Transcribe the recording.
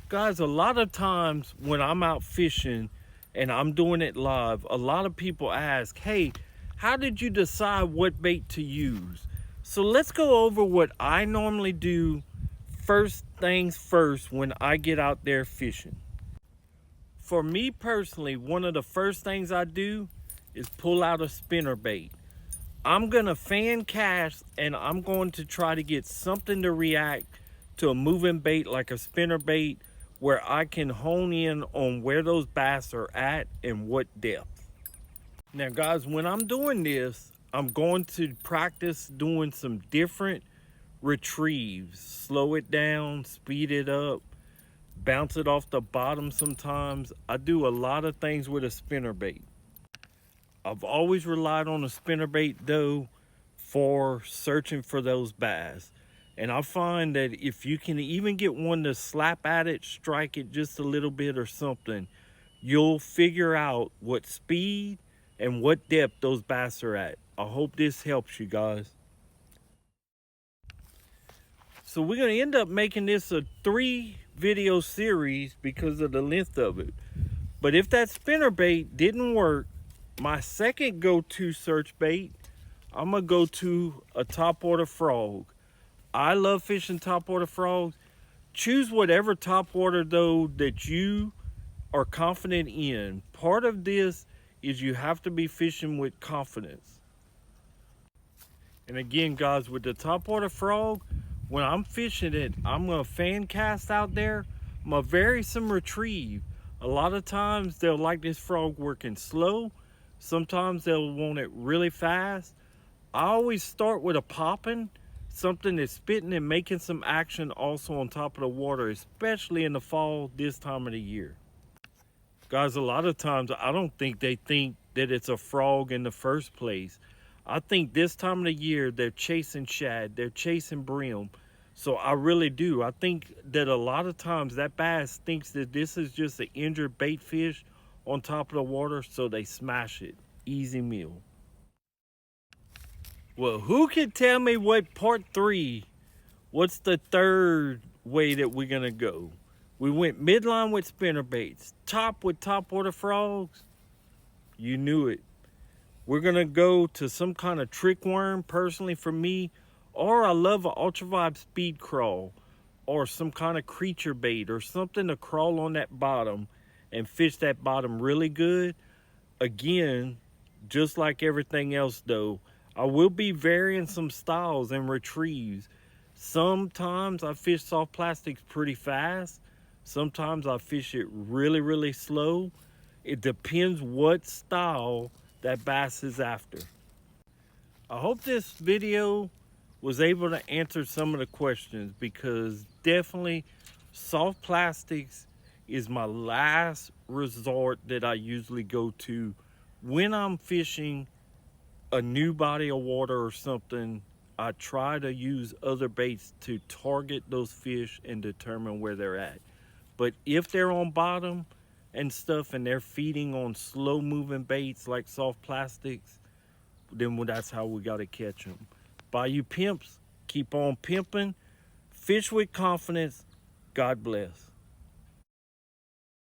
Guys, a lot of times when I'm out fishing and I'm doing it live, a lot of people ask, hey, how did you decide what bait to use? So let's go over what I normally do first things first when I get out there fishing. For me personally, one of the first things I do is pull out a spinner bait. I'm gonna fan cast and I'm going to try to get something to react to a moving bait like a spinner bait where I can hone in on where those bass are at and what depth. Now guys, when I'm doing this, I'm going to practice doing some different retrieves. Slow it down, speed it up, bounce it off the bottom sometimes. I do a lot of things with a spinner bait. I've always relied on a spinnerbait though for searching for those bass. And I find that if you can even get one to slap at it, strike it just a little bit or something, you'll figure out what speed and what depth those bass are at. I hope this helps you guys. So we're going to end up making this a 3-video series because of the length of it. But if that spinnerbait didn't work, my second go-to search bait, I'm gonna go to a topwater frog. I love fishing topwater frogs. Choose whatever topwater though that you are confident in. Part of this is you have to be fishing with confidence. And again guys, with the topwater frog, when I'm fishing it, I'm gonna fan cast out there. I'm gonna vary some retrieve. A lot of times they'll like this frog working slow. Sometimes they'll want it really fast. I always start with a popping, something that's spitting and making some action also on top of the water, especially in the fall this time of the year. Guys, a lot of times I don't think they think that it's a frog in the first place. I think this time of the year they're chasing shad, they're chasing brim. So I really do. I think that a lot of times that bass thinks that this is just an injured bait fish on top of the water, so they smash it. Easy meal. Well, who can tell me what part 3, what's the third way that we're gonna go? We went midline with spinner baits, top with topwater frogs. You knew it. We're gonna go to some kind of trick worm, personally for me, or I love an ultravibe speed crawl, or some kind of creature bait, or something to crawl on that bottom and fish that bottom really good. Again, just like everything else though, I will be varying some styles and retrieves. Sometimes I fish soft plastics pretty fast. Sometimes I fish it really slow. It depends what style that bass is after. I hope this video was able to answer some of the questions, because definitely soft plastics is my last resort that I usually go to when I'm fishing a new body of water or something. I try to use other baits to target those fish and determine where they're at. But if they're on bottom and stuff and they're feeding on slow moving baits like soft plastics, then that's how we got to catch them. Bayou pimps, keep on pimping, fish with confidence. God bless.